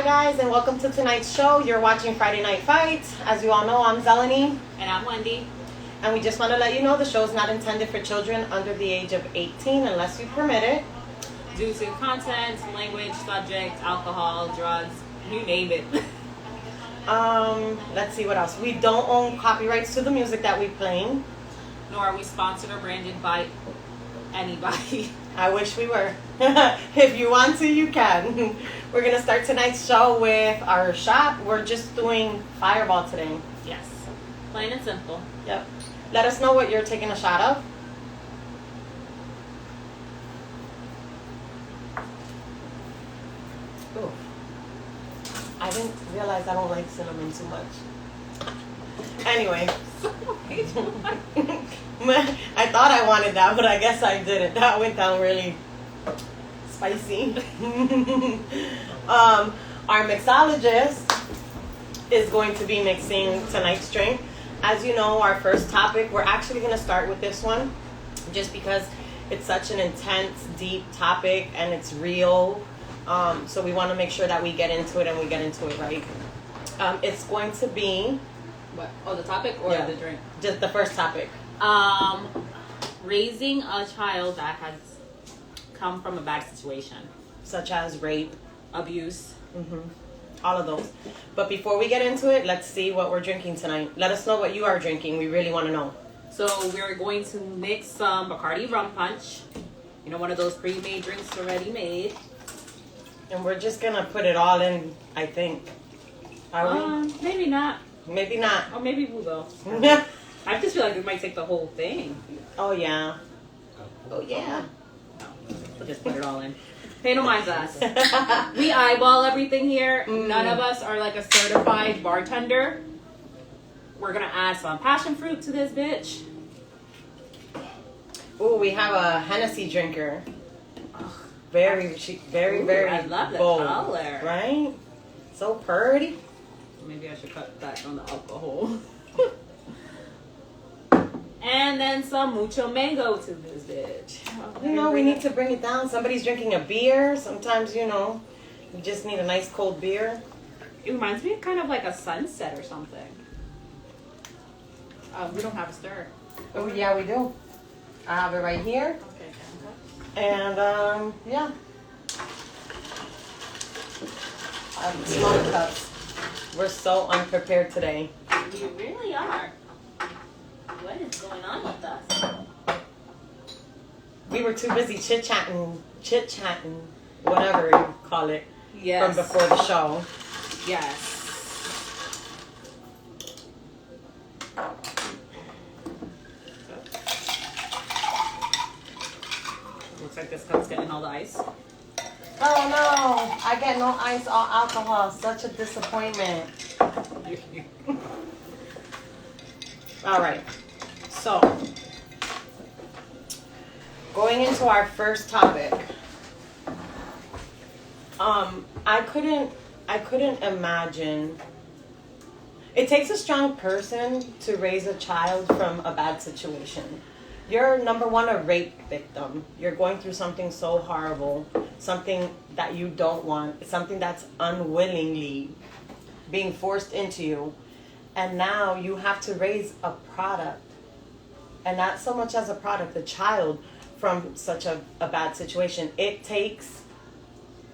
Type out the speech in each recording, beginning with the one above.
guys, and welcome to tonight's show. You're watching Friday Night Fights. As you all know, I'm Zeleny. And I'm Wendy. And we just want to let you know the show is not intended for children under the age of 18 unless you permit it. Due to content, language, subject, alcohol, drugs, you name it. Let's see what else. We don't own copyrights to the music that we play. Nor are we sponsored or branded by anybody. I wish we were. If you want to, you can. We're going to start tonight's show with our shot. We're just doing Fireball today. Yes. Plain and simple. Yep. Let us know what you're taking a shot of. Ooh. I didn't realize I don't like cinnamon too much. Anyway. I thought I wanted that, but I guess I didn't. That went down really spicy. Our mixologist is going to be mixing tonight's drink. As you know, our first topic, we're actually going to start with this one just because it's such an intense, deep topic and it's real. So we want to make sure that we get into it and we get into it right. It's going to be... What? Oh, the topic or the drink? Just the first topic. Raising a child that has come from a bad situation. Such as rape. Abuse. Mm-hmm. All of those. But before we get into it, let's see what we're drinking tonight. Let us know what you are drinking. We really want to know. So we're going to mix some Bacardi rum punch. You know, one of those pre-made drinks already made. And we're just going to put it all in, I think. Are we? Maybe not. Maybe not. Or maybe we will. I just feel like we might take the whole thing. Oh, yeah. Oh, yeah. No, we'll just put it all in. Pay no mind to us. We eyeball everything here. None of us are like a certified bartender. We're going to add some passion fruit to this bitch. Ooh, we have a Hennessy drinker. Very I love the bold, color. Right? So pretty. Maybe I should cut back on the alcohol. And then some mucho mango to this bitch. You know, we need to bring it down. Somebody's drinking a beer. Sometimes, you know, you just need a nice cold beer. It reminds me of kind of like a sunset or something. We don't have a stir. Oh, yeah, we do. I have it right here. Okay. And, yeah. Smaller cups. We're so unprepared today. We really are. What is going on with us? We were too busy chit-chatting, whatever you call it, Yes. from before the show. Yes. Looks like this cup's getting all the ice. Oh no, I get no ice, all alcohol. Such a disappointment. All right, so going into our first topic, I couldn't imagine. It takes a strong person to raise a child from a bad situation. You're, number one, a rape victim. You're going through something so horrible, something that you don't want, something that's unwillingly being forced into you. And now you have to raise a product. And not so much as a product, a child from such a bad situation. It takes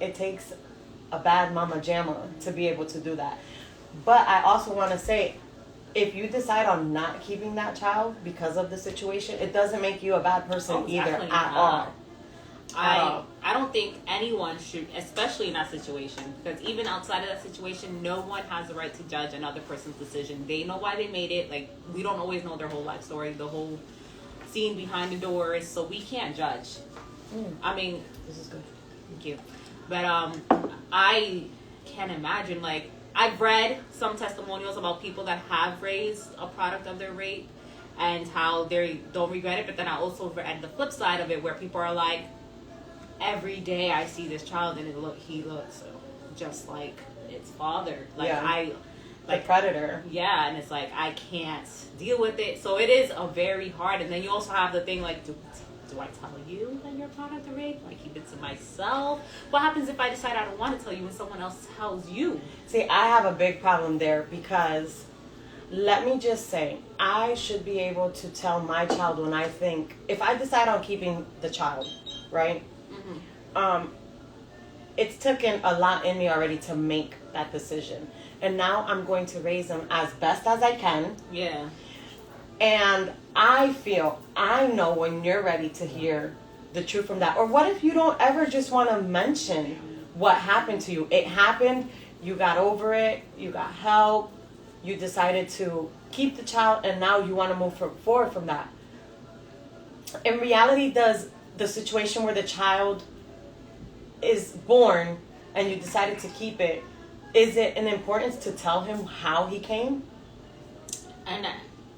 a bad mama jamma to be able to do that. But I also want to say, if you decide on not keeping that child because of the situation, it doesn't make you a bad person either at all. I don't think anyone should, especially in that situation, because even outside of that situation, no one has the right to judge another person's decision. They know why they made it. Like, we don't always know their whole life story, the whole scene behind the doors, so we can't judge. I mean, This is good. thank you. But I can't imagine, like, I've read some testimonials about people that have raised a product of their rape and how they don't regret it. But then I also read the flip side of it where people are like, every day I see this child and he looks just like its father. Like, the predator. Yeah, and it's like, I can't deal with it. So it is a very hard. And then you also have the thing like, do I tell you that you're a product of rape? Do I keep it to myself? What happens if I decide I don't want to tell you and someone else tells you? See, I have a big problem there because let me just say, I should be able to tell my child when I think, if I decide on keeping the child, right? It's taken a lot in me already to make that decision. And now I'm going to raise them as best as I can. Yeah. And I know when you're ready to hear the truth from that. Or what if you don't ever just want to mention what happened to you? It happened, you got over it, you got help, you decided to keep the child, and now you want to move forward from that. In reality, does the situation where the child is born and you decided to keep it, is it an importance to tell him how he came? And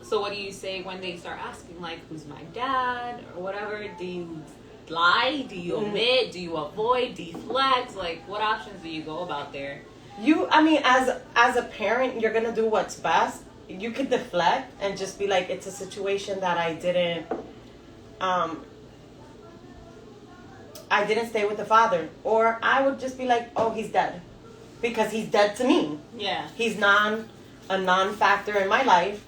so what do you say when they start asking, like, who's my dad or whatever? Do you lie? Do you omit? Do you avoid? Deflect? Like, what options do you go about there? As a parent, you're going to do what's best. You could deflect and just be like, it's a situation that I didn't stay with the father. Or I would just be like, oh, he's dead. Because he's dead to me. Yeah. He's a non-factor in my life.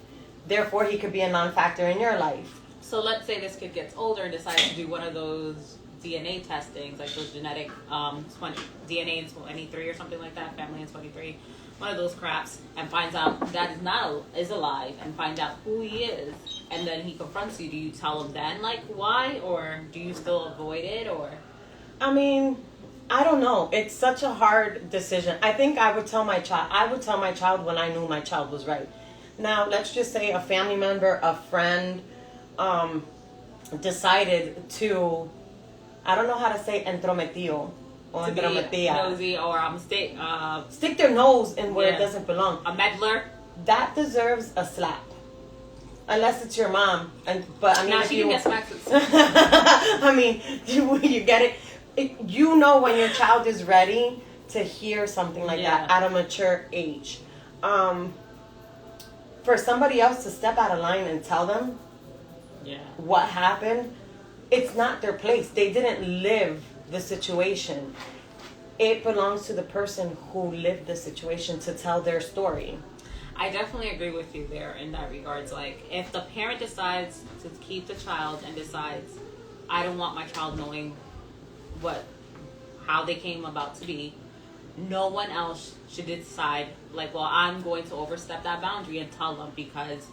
Therefore, he could be a non-factor in your life. So let's say this kid gets older and decides to do one of those DNA testings, like those genetic DNA in 23 or something like that, family in 23, one of those craps, and finds out dad is alive, and find out who he is, and then he confronts you. Do you tell him then, like, why, or do you still avoid it, or? I don't know. It's such a hard decision. I think I would tell my child when I knew my child was right. Now, let's just say a family member, a friend, decided to, I don't know how to say entrometido or entrometida. Nosy or stick their nose in where it doesn't belong. A meddler. That deserves a slap. Unless it's your mom. Now she can get smacked. You get it. You know when your child is ready to hear something like that at a mature age. For somebody else to step out of line and tell them what happened, it's not their place. They didn't live the situation. It belongs to the person who lived the situation to tell their story. I definitely agree with you there in that regards. Like, if the parent decides to keep the child and decides, I don't want my child knowing how they came about to be, no one else should decide, like, well, I'm going to overstep that boundary and tell them because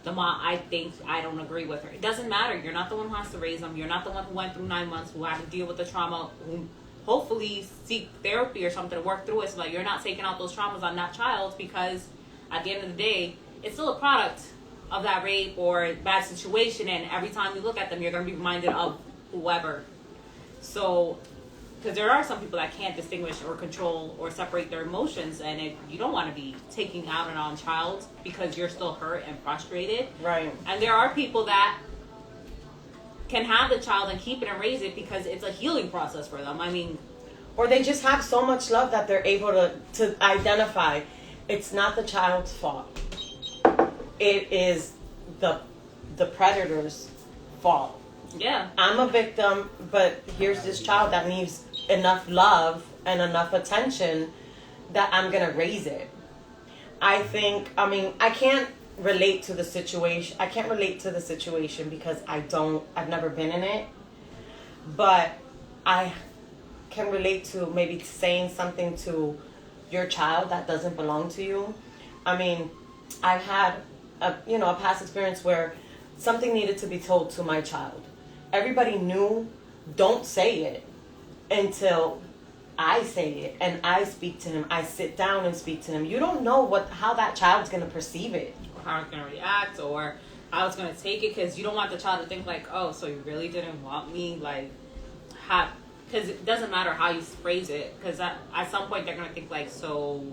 the mom, I think I don't agree with her. It doesn't matter. You're not the one who has to raise them. You're not the one who went through 9 months, who had to deal with the trauma, who hopefully seek therapy or something to work through it, so that you're not taking out those traumas on that child, because at the end of the day, it's still a product of that rape or bad situation, and every time you look at them, you're going to be reminded of whoever. So, because there are some people that can't distinguish or control or separate their emotions, and you don't want to be taking out on child because you're still hurt and frustrated. Right. And there are people that can have the child and keep it and raise it because it's a healing process for them. Or they just have so much love that they're able to identify it's not the child's fault. It is the predator's fault. Yeah. I'm a victim, but here's this child that needs enough love and enough attention that I'm going to raise it. I can't relate to the situation. I can't relate to the situation because I've never been in it. But I can relate to maybe saying something to your child that doesn't belong to you. I've had a past experience where something needed to be told to my child. Everybody knew, don't say it until I say it and I speak to him. I sit down and speak to him. You don't know how that child's going to perceive it. How it's going to react or how it's going to take it, because you don't want the child to think like, oh, so you really didn't want me? Because it doesn't matter how you phrase it, because at some point they're going to think like, so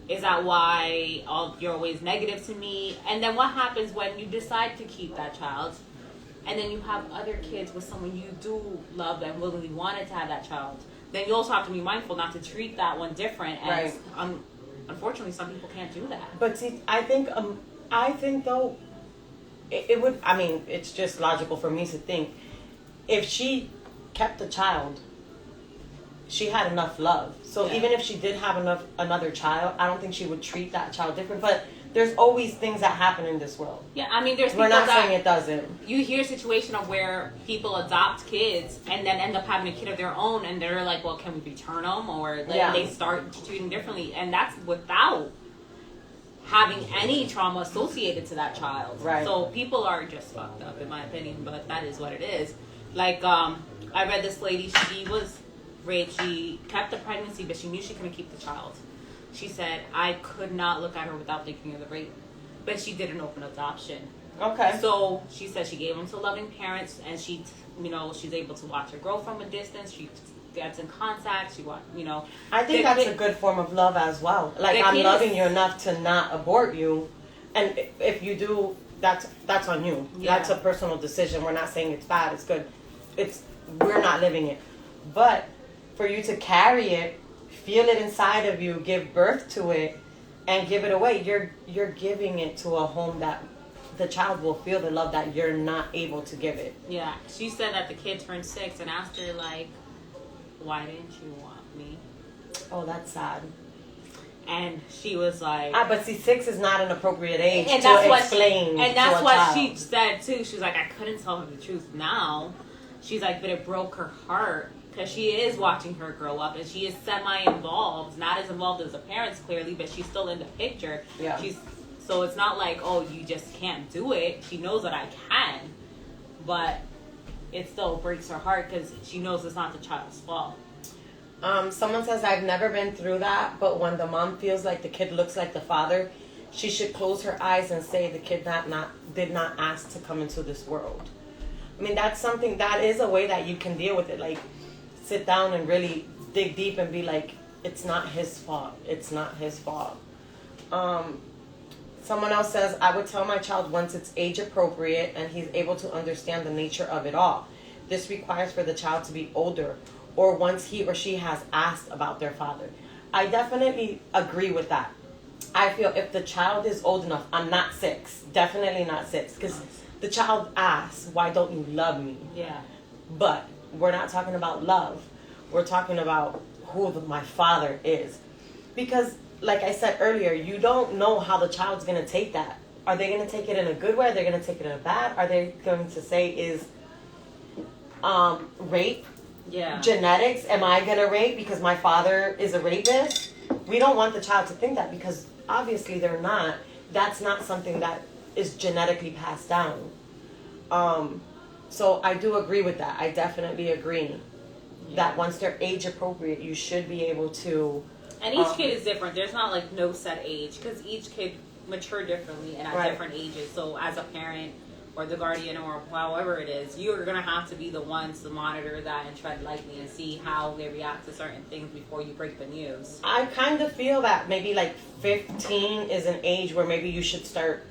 is that why you're always negative to me? And then what happens when you decide to keep that child and then you have other kids with someone you do love and willingly wanted to have that child? Then you also have to be mindful not to treat that one different. And right. Unfortunately, some people can't do that. But see, I think though, it would, it's just logical for me to think, if she kept the child, she had enough love. So even if she did have another child, I don't think she would treat that child different. But there's always things that happen in this world. Yeah, I mean, there's people We're not that, saying it doesn't. You hear a situation of where people adopt kids and then end up having a kid of their own, and they're like, well, can we return them? Or like, they start treating differently. And that's without having any trauma associated to that child. Right. So people are just fucked up, in my opinion, but that is what it is. Like, I read this lady, she was raped, she kept the pregnancy, but she knew she couldn't keep the child. She said, I could not look at her without thinking of the rape. But she did an open adoption. Okay. So she said she gave them to loving parents, and she, she's able to watch her grow from a distance. She gets in contact. She I think that's a good form of love as well. Like, I'm loving you enough to not abort you, and if you do, that's on you. Yeah. That's a personal decision. We're not saying it's bad. It's good. We're not living it, but for you to carry it, feel it inside of you, give birth to it, and give it away, you're giving it to a home that the child will feel the love that you're not able to give it. Yeah. She said that the kid turned 6 and asked her, like, why didn't you want me? Oh, that's sad. And she was like... but see, 6 is not an appropriate age and to that's explain And that's to a what child. she said, too. She was like, I couldn't tell her the truth now. She's like, but it broke her heart. Because she is watching her grow up, and she is semi-involved, not as involved as the parents clearly, but she's still in the picture. Yeah. So it's not like, oh, you just can't do it. She knows that I can, but it still breaks her heart because she knows it's not the child's fault. Someone says, I've never been through that, but when the mom feels like the kid looks like the father, she should close her eyes and say the kid did not ask to come into this world. I mean, that is a way that you can deal with it. Like, sit down and really dig deep and be like, it's not his fault. It's not his fault. Someone else says, I would tell my child once it's age appropriate and he's able to understand the nature of it all. This requires for the child to be older or once he or she has asked about their father. I definitely agree with that. I feel if the child is old enough, I'm not 6, definitely not 6, because the child asks, why don't you love me? Yeah. But we're not talking about love. We're talking about who my father is. Because, like I said earlier, you don't know how the child's going to take that. Are they going to take it in a good way? Are they going to take it in a bad? Are they going to say, is rape genetics? Am I going to rape because my father is a rapist? We don't want the child to think that because obviously they're not. That's not something that is genetically passed down. So I do agree with that. I definitely agree that once they're age appropriate, you should be able to. And each kid is different. There's not like no set age because each kid mature differently and at different ages. So as a parent or the guardian or however it is, you're going to have to be the ones to monitor that and tread lightly and see how they react to certain things before you break the news. I kind of feel that maybe like 15 is an age where maybe you should start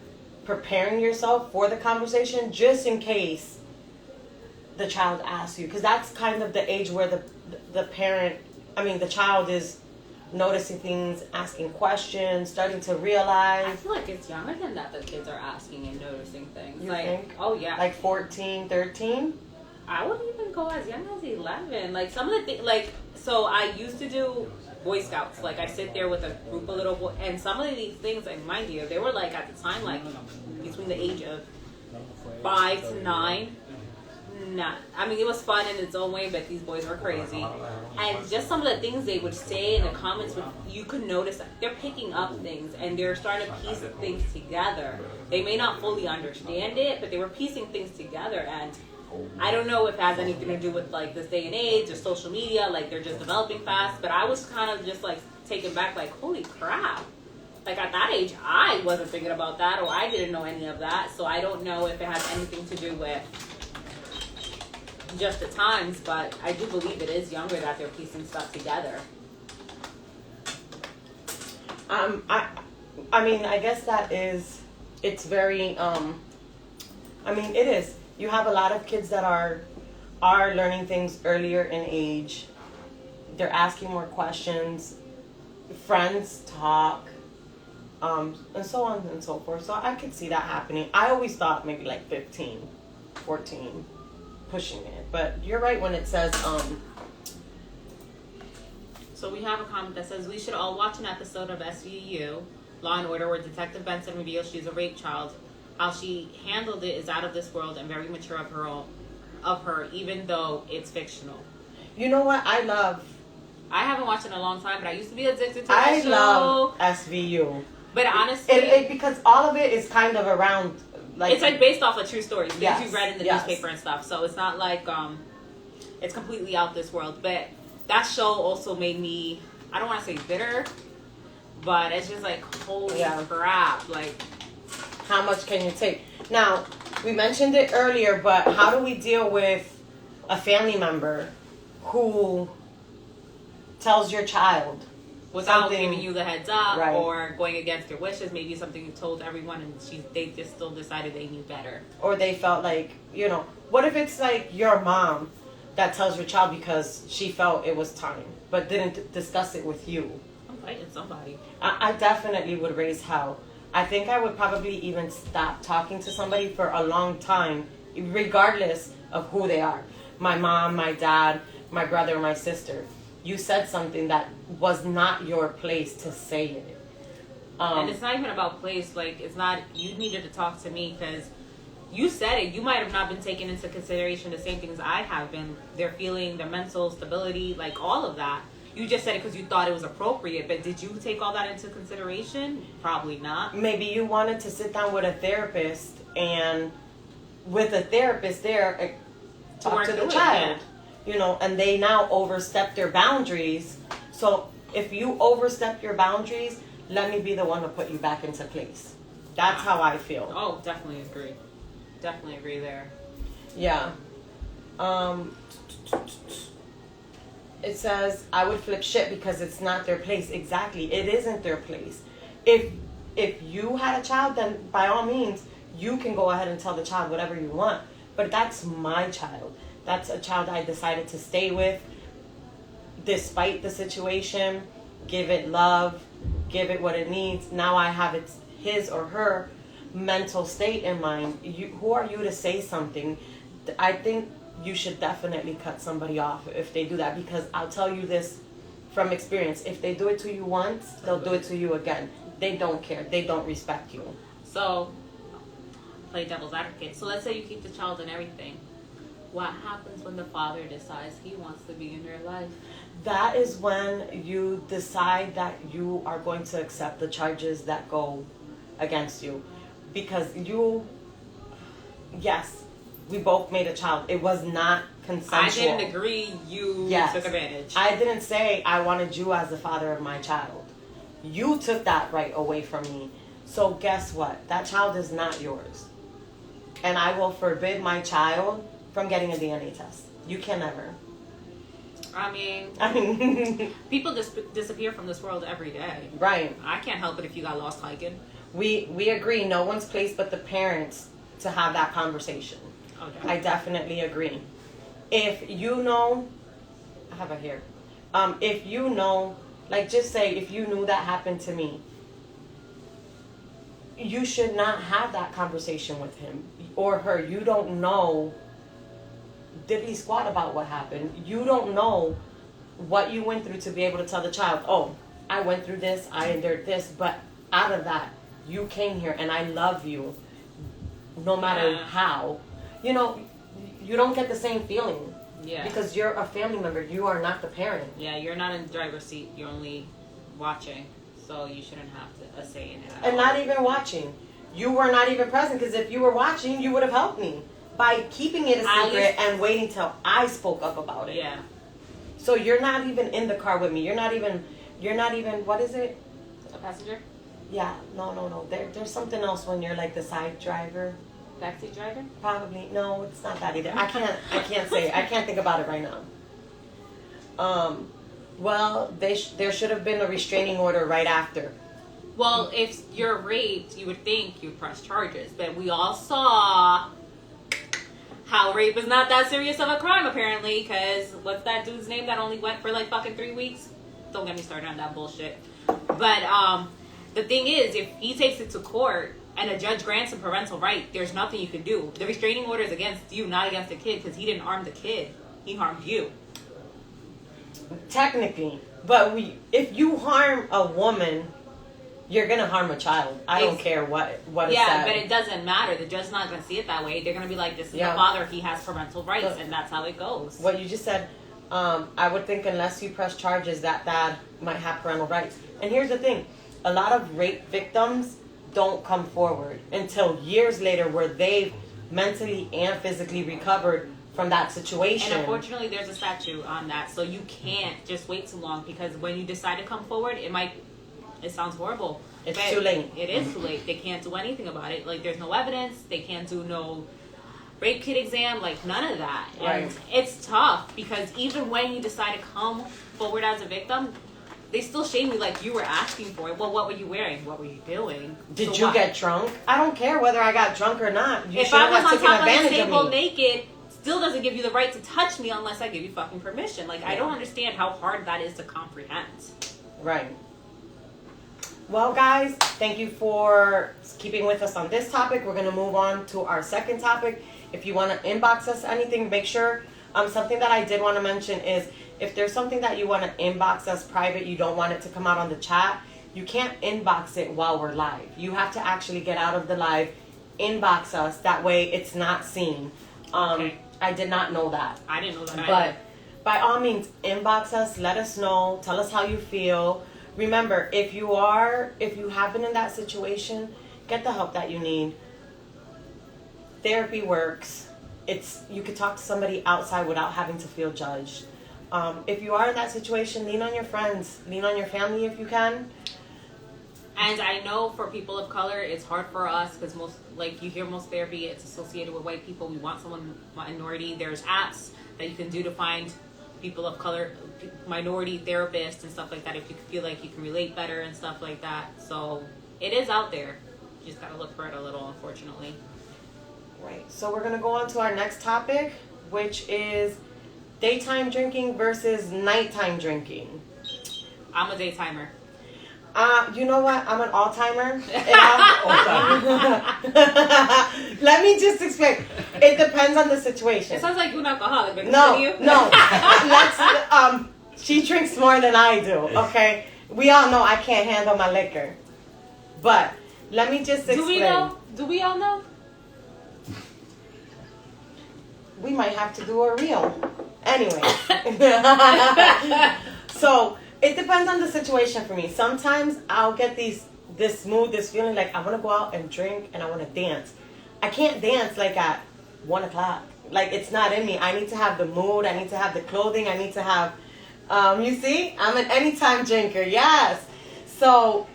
preparing yourself for the conversation just in case the child asks you, because that's kind of the age where the child is noticing things, asking questions, starting to realize. I feel like it's younger than that. The kids are asking and noticing things. You think? Oh yeah, like 14, 13. I wouldn't even go as young as 11. Like some of the things, so I used to do Boy Scouts. Like I sit there with a group of little boys, and some of these things, and mind you, they were like at the time like between the age of 5 to 9. I mean, it was fun in its own way, but these boys were crazy. And just some of the things they would say in the comments, you could notice that they're picking up things and they're starting to piece things together. They may not fully understand it, but they were piecing things together. And I don't know if it has anything to do with like this day and age or social media, like they're just developing fast. But I was kind of just like taken back, like, holy crap. Like at that age, I wasn't thinking about that, or I didn't know any of that. So I don't know if it has anything to do with just the times, but I do believe it is younger that they're piecing stuff together. I mean, I guess it's very, it is. You have a lot of kids that are learning things earlier in age. They're asking more questions. Friends talk, and so on and so forth. So I could see that happening. I always thought maybe like 15, 14. pushing it. But you're right when it says, So we have a comment that says, we should all watch an episode of SVU, Law and Order, where Detective Benson reveals she's a rape child. How she handled it is out of this world and very mature of her, even though it's fictional. You know what? I haven't watched it in a long time, but I used to be addicted to that show. I love SVU. But honestly, it because all of it is kind of around, like, it's like based off of true stories, things yes, you've read in the newspaper and stuff. So it's not like it's completely out this world. But that show also made me, I don't want to say bitter, but it's just like, holy crap, like, how much can you take? Now, we mentioned it earlier, but how do we deal with a family member who tells your child without giving you the heads up, right, or going against your wishes? Maybe something you told everyone and they just still decided they knew better. Or they felt like, what if it's like your mom that tells your child because she felt it was time, but didn't discuss it with you? I'm fighting somebody. I definitely would raise hell. I think I would probably even stop talking to somebody for a long time, regardless of who they are. My mom, my dad, my brother, my sister. You said something that was not your place to say it. And it's not even about place. Like, it's not, you needed to talk to me because you said it. You might have not been taking into consideration the same things I have been. Their feeling, their mental stability, like all of that. You just said it because you thought it was appropriate, but did you take all that into consideration? Probably not. Maybe you wanted to sit down with a therapist, and with a therapist there, talk to the child. Yeah. And they now overstep their boundaries. So if you overstep your boundaries, let me be the one to put you back into place. That's how I feel. Oh, definitely agree. Definitely agree there. Yeah. It says, I would flip shit because it's not their place. Exactly. It isn't their place. If you had a child, then by all means, you can go ahead and tell the child whatever you want. But that's my child. That's a child I decided to stay with despite the situation. Give it love. Give it what it needs. Now I have his or her mental state in mind. Who are you to say something? I think you should definitely cut somebody off if they do that, because I'll tell you this from experience. If they do it to you once, they'll do it to you again. They don't care. They don't respect you. So, play devil's advocate. So let's say you keep the child and everything. What happens when the father decides he wants to be in your life? That is when you decide that you are going to accept the charges that go against you. Because yes, we both made a child. It was not consensual. I didn't agree. You took advantage. I didn't say I wanted you as the father of my child. You took that right away from me. So guess what? That child is not yours. And I will forbid my child from getting a DNA test. You can never. I mean, people disappear from this world every day. Right. I can't help it if you got lost hiking. We agree. No one's place but the parents to have that conversation. Okay. I definitely agree. If you know, I have it here. If you know, like, just say if you knew that happened to me, you should not have that conversation with him or her. You don't know diddly squat about what happened. You don't know what you went through to be able to tell the child, oh, I went through this, I endured this, but out of that, you came here and I love you no matter how. You don't get the same feeling. Yeah. Because you're a family member. You are not the parent. Yeah, you're not in the driver's seat. You're only watching. So you shouldn't have a say in it at And all. not even watching. You were not even present, because if you were watching, you would have helped me by keeping it a secret and waiting till I spoke up about it. Yeah. So you're not even in the car with me. You're not even, what is it? A passenger? Yeah, no. There's something else when you're like the side driver. Backseat driver? Probably. No, it's not that either. I can't say it. I can't think about it right now. Well, there should have been a restraining order right after. Well, if you're raped, you would think you'd press charges. But we all saw how rape is not that serious of a crime, apparently. Because what's that dude's name that only went for like fucking 3 weeks? Don't get me started on that bullshit. But the thing is, if he takes it to court and a judge grants a parental right, there's nothing you can do. The restraining order is against you, not against the kid, because he didn't harm the kid. He harmed you. Technically. But if you harm a woman, you're going to harm a child. I don't care what is said. But it doesn't matter. The judge's not going to see it that way. They're going to be like, this is the father. He has parental rights, and that's how it goes. What you just said, I would think unless you press charges, that dad might have parental rights. And here's the thing. A lot of rape victims don't come forward until years later where they've mentally and physically recovered from that situation. And unfortunately, there's a statute on that. So you can't just wait too long, because when you decide to come forward, it sounds horrible. It's too late. It is too late. They can't do anything about it. Like, there's no evidence. They can't do no rape kit exam. Like, none of that. Right. And it's tough, because even when you decide to come forward as a victim, they still shame you like you were asking for it. Well, what were you wearing? What were you doing? Did you get drunk? I don't care whether I got drunk or not. You if I was on top of the table naked, still doesn't give you the right to touch me unless I give you fucking permission. Like, I don't understand how hard that is to comprehend. Right. Well, guys, thank you for keeping with us on this topic. We're going to move on to our second topic. If you want to inbox us anything, make sure. Something that I did want to mention is if there's something that you want to inbox us private, you don't want it to come out on the chat, you can't inbox it while we're live. You have to actually get out of the live, inbox us. That way it's not seen. Okay. I did not know that. I didn't know that either. But by all means, inbox us. Let us know. Tell us how you feel. Remember, if you have been in that situation, get the help that you need. Therapy works. You could talk to somebody outside without having to feel judged. If you are in that situation, lean on your friends, lean on your family if you can. And I know for people of color, it's hard for us because you hear most therapy, it's associated with white people. We want someone minority. There's apps that you can do to find people of color, minority therapists and stuff like that if you feel like you can relate better and stuff like that. So it is out there. You just gotta look for it a little, unfortunately. Right. So we're gonna go on to our next topic, which is daytime drinking versus nighttime drinking. I'm a daytimer. You know what? I'm an all-timer. Let me just explain. It depends on the situation. It sounds like you're an alcoholic, but No. She drinks more than I do, okay? We all know I can't handle my liquor. But let me just explain. Do we all know? We might have to do a reel. Anyway. So it depends on the situation for me. Sometimes I'll get this mood, this feeling like I want to go out and drink and I want to dance. I can't dance like at 1 o'clock. Like, it's not in me. I need to have the mood. I need to have the clothing. I need to have, you see, I'm an anytime drinker. Yes. So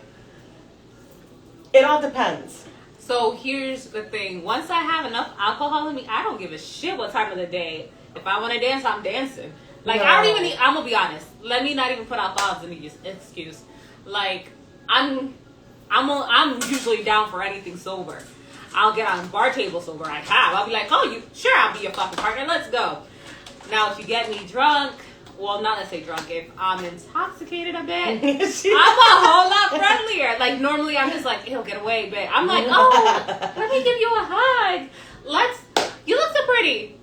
it all depends. So here's the thing. Once I have enough alcohol in me, I don't give a shit what time of the day. If I want to dance, I'm dancing. Like, no. I don't even need, I'm going to be honest. Let me not even put alcohol in the excuse. Like, I'm usually down for anything sober. I'll get on bar table sober. I'll be like, oh, sure, I'll be your fucking partner. Let's go. Now, if you get me drunk, well, not let's say drunk. If I'm intoxicated a bit, I'm a whole lot friendlier. Like, normally I'm just like, he'll get away, but I'm like, oh, let me give you a hug. You look so pretty.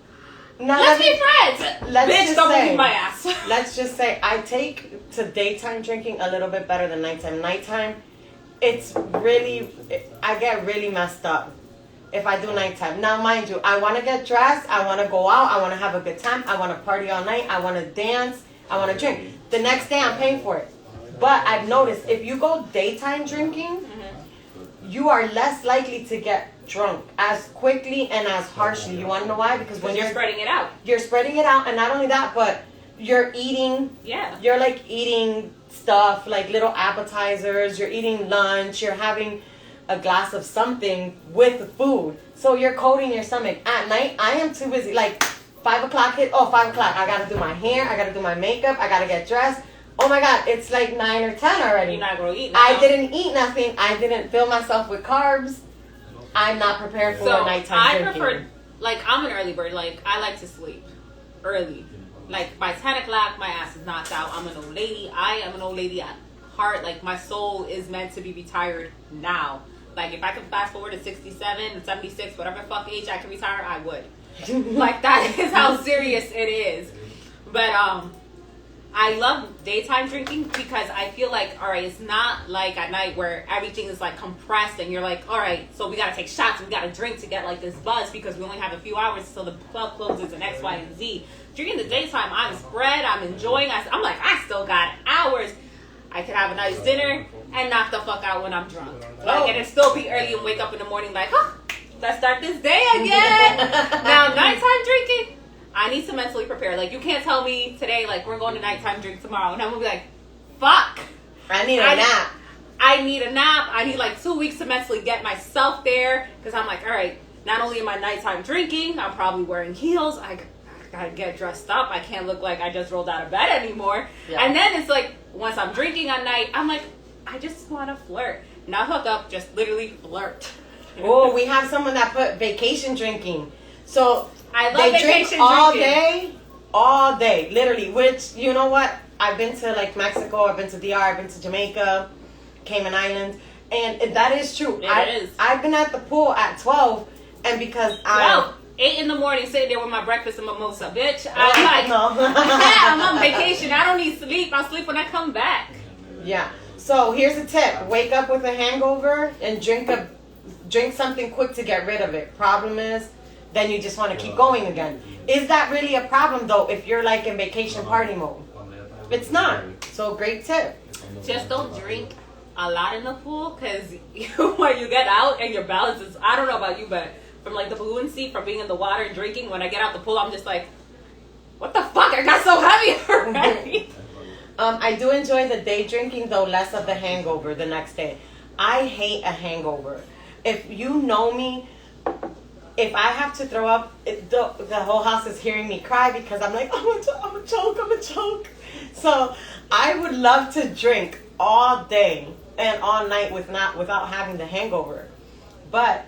Now, let's be friends. Bitch, don't move my ass. Let's just say I take to daytime drinking a little bit better than nighttime. Nighttime, I get really messed up if I do nighttime. Now, mind you, I want to get dressed. I want to go out. I want to have a good time. I want to party all night. I want to dance. I want to drink. The next day, I'm paying for it. But I've noticed if you go daytime drinking, you are less likely to get drunk as quickly and as harshly. You want to know why? Because when you're spreading it out. You're spreading it out, and not only that, but you're eating. Yeah. You're like eating stuff, like little appetizers. You're eating lunch. You're having a glass of something with the food. So you're coating your stomach. At night, I am too busy. Like 5 o'clock hit. Oh, 5 o'clock. I got to do my hair. I got to do my makeup. I got to get dressed. Oh my God, it's like 9 or 10 already. You're not going to eat now. I didn't eat nothing. I didn't fill myself with carbs. I'm not prepared for nighttime drinking. I'm an early bird. Like, I like to sleep early. Like, by 10 o'clock, my ass is knocked out. I'm an old lady. I am an old lady at heart. Like, my soul is meant to be retired now. Like, if I could fast forward to 67, 76, whatever fuck age I can retire, I would. Like, that is how serious it is. But, I love daytime drinking because I feel like, all right, it's not like at night where everything is like compressed and you're like, all right, so we got to take shots, we got to drink to get like this buzz because we only have a few hours till the club closes and X, Y, and Z. During the daytime, I'm spread, I'm enjoying, I'm like, I still got hours. I could have a nice dinner and knock the fuck out when I'm drunk. Like, and it still be early and wake up in the morning like, let's start this day again. Now, nighttime drinking, I need to mentally prepare. Like, you can't tell me today, like, we're going to nighttime drink tomorrow. And I'm going to be like, fuck. I need a nap. I need a nap. I need, like, 2 weeks to mentally get myself there. Because I'm like, all right, not only am I nighttime drinking, I'm probably wearing heels. I got to get dressed up. I can't look like I just rolled out of bed anymore. Yeah. And then it's like, once I'm drinking at night, I'm like, I just want to flirt. Not hook up, just literally flirt. Oh, we have someone that put vacation drinking. So I love they drink vacation all day, literally. Which, you know what? I've been to like Mexico, I've been to DR, I've been to Jamaica, Cayman Islands, and that is true. It is. I've been at the pool at 12, and because 8 in the morning, sitting there with my breakfast and mimosa, bitch. I'm like, I'm on vacation. I don't need sleep. I'll sleep when I come back. Yeah. So here's a tip: wake up with a hangover and drink something quick to get rid of it. Problem is, then you just want to keep going again. Is that really a problem though? If you're like in vacation party mode, it's not. So great tip. Just don't drink a lot in the pool, because when you get out and your balance is, I don't know about you, but from like the fluency from being in the water and drinking, when I get out the pool, I'm just like, what the fuck? I got so heavy already. I do enjoy the day drinking though, less of the hangover the next day. I hate a hangover. If you know me, if I have to throw up, the whole house is hearing me cry because I'm like, I'm a choke. So I would love to drink all day and all night without having the hangover. But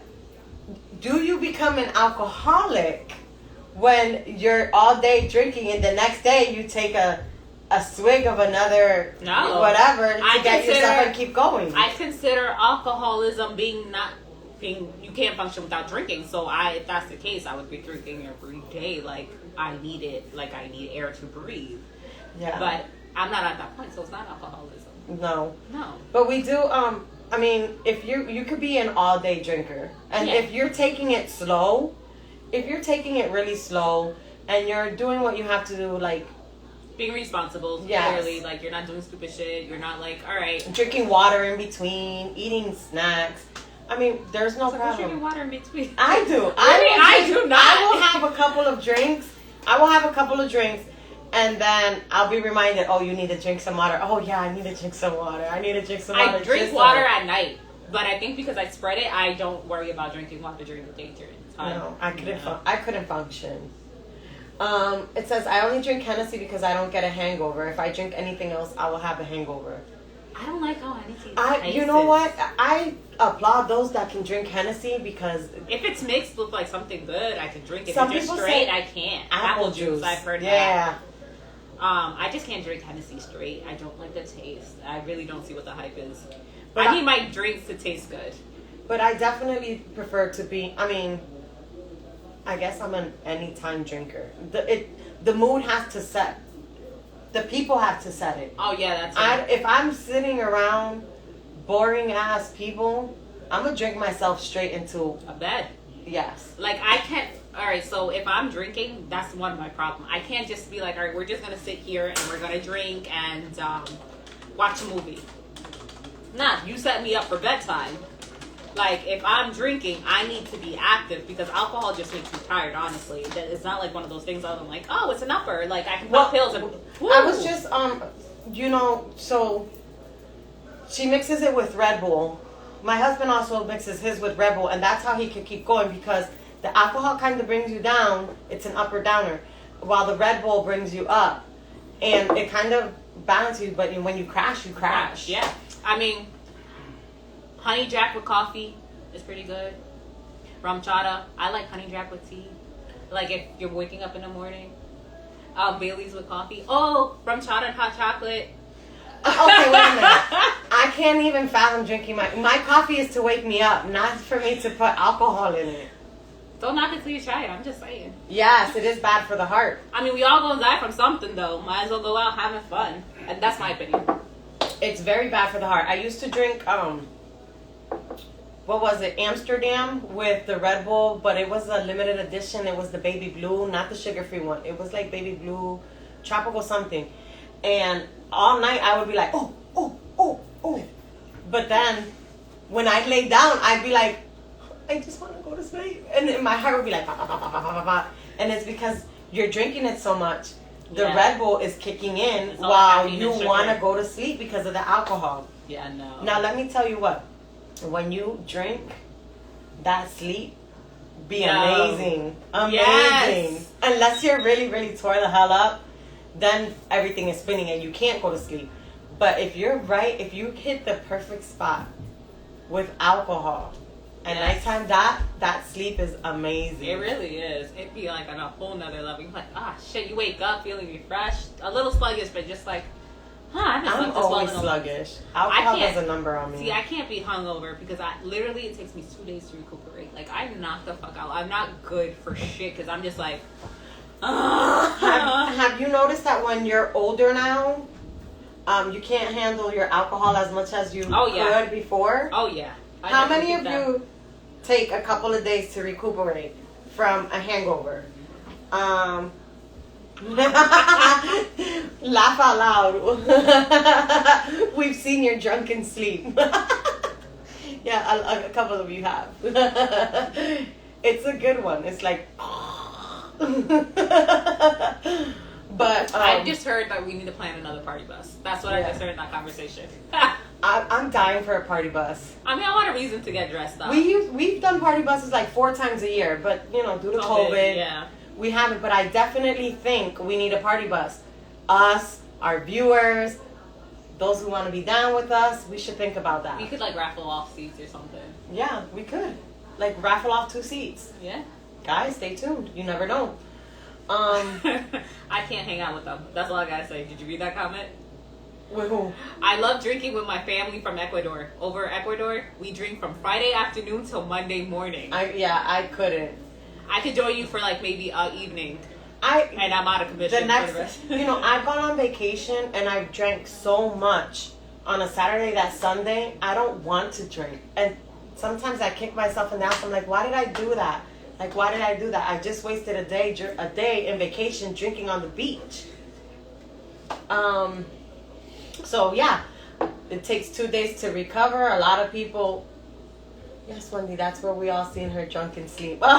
do you become an alcoholic when you're all day drinking and the next day you take a swig of another whatever to get yourself and keep going? I consider alcoholism you can't function without drinking. So if that's the case, I would be drinking every day. Like, I need it. Like, I need air to breathe. Yeah. But I'm not at that point, so it's not alcoholism. No. No. But we do, I mean, if you could be an all-day drinker. And if you're taking it slow, if you're taking it really slow and you're doing what you have to do, like being responsible, clearly, like you're not doing stupid shit, you're not like, all right. Drinking water in between, eating snacks. I mean, there's no problem. Drinking water in between. I do. I do not. I will have a couple of drinks. And then I'll be reminded, oh, you need to drink some water. Oh, yeah, I need to drink some water. I drink water at night. But I think because I spread it, I don't worry about drinking water during the day during the time. No, I couldn't function. It says, I only drink Hennessy because I don't get a hangover. If I drink anything else, I will have a hangover. I don't like how Hennessy tastes. You know what? I applaud those that can drink Hennessy because if it's mixed with like something good, I can drink it. Some if it's people straight, say I can't. Apple juice. I've heard that. Yeah. I just can't drink Hennessy straight. I don't like the taste. I really don't see what the hype is. But I need my drinks to taste good. But I definitely prefer to be, I guess I'm an anytime drinker. The mood has to set. The people have to set it. Oh, yeah, that's it. If I'm sitting around boring ass people, I'm going to drink myself straight into a bed. Yes. Like, I can't. All right, so if I'm drinking, that's one of my problems. I can't just be like, all right, we're just going to sit here and we're going to drink and watch a movie. Nah, you set me up for bedtime. Like, if I'm drinking, I need to be active because alcohol just makes me tired, honestly. It's not like one of those things that I'm like, oh, it's an upper. Like, I can pop pills and... Woo. I was just, so she mixes it with Red Bull. My husband also mixes his with Red Bull, and that's how he can keep going because the alcohol kind of brings you down. It's an upper downer, while the Red Bull brings you up. And it kind of balances you, but when you crash, you crash. Yeah. I mean... Honey Jack with coffee is pretty good. Rum chata. I like Honey Jack with tea. Like if you're waking up in the morning. Bailey's with coffee. Oh, rum chata and hot chocolate. Okay, wait a minute. I can't even fathom drinking my coffee is to wake me up, not for me to put alcohol in it. Don't knock it till you try it. I'm just saying. Yes, it is bad for the heart. I mean, we all gonna die from something though. Might as well go out having fun. And that's my opinion. It's very bad for the heart. I used to drink what was it, Amsterdam with the Red Bull, but it was a limited edition. It was the baby blue, not the sugar-free one. It was like baby blue, tropical something. And all night I would be like, oh. But then when I lay down, I'd be like, I just want to go to sleep. And then my heart would be like, bah, bah, bah, bah, bah, bah, bah. And it's because you're drinking it so much. The Red Bull is kicking in while you want to go to sleep because of the alcohol. Yeah, no. Now, let me tell you what. When you drink, that sleep be amazing. Amazing. Yes. Unless you're really, really tore the hell up, then everything is spinning and you can't go to sleep. But if you're right, if you hit the perfect spot with alcohol and nighttime, that sleep is amazing. It really is. It'd be like on a whole nother level. You're like, shit, you wake up feeling refreshed, a little sluggish, but just like, I'm always sluggish. Alcohol has a number on me. See, I can't be hungover because it takes me 2 days to recuperate. Like, I'm knocked the fuck out. I'm not good for shit because I'm just like, Have you noticed that when you're older now, you can't handle your alcohol as much as you could before? Oh, yeah. How many of you take a couple of days to recuperate from a hangover? Laugh out loud. We've seen your drunken sleep. Yeah, a couple of you have. It's a good one. It's like... But I just heard that we need to plan another party bus. That's what I just heard in that conversation. I'm dying for a party bus. I mean, I want a reason to get dressed up. We've done party buses like 4 times a year, but due to COVID, we haven't. But I definitely think we need a party bus. Us, our viewers, those who want to be down with us, we should think about that. We could raffle off seats or something. Yeah, we could. Raffle off 2 seats. Yeah. Guys, stay tuned. You never know. I can't hang out with them. That's all I gotta say. Did you read that comment? With who? I love drinking with my family from Ecuador. Over Ecuador, we drink from Friday afternoon till Monday morning. I couldn't. I could join you for maybe an evening. And I'm out of commission. I've gone on vacation and I've drank so much on a Saturday that Sunday, I don't want to drink. And sometimes I kick myself in the ass. I'm like, why did I do that? Why did I do that? I just wasted a day in vacation drinking on the beach. So, yeah. It takes 2 days to recover. A lot of people... Yes, Wendy, that's where we all seen her drunken sleep. Wait,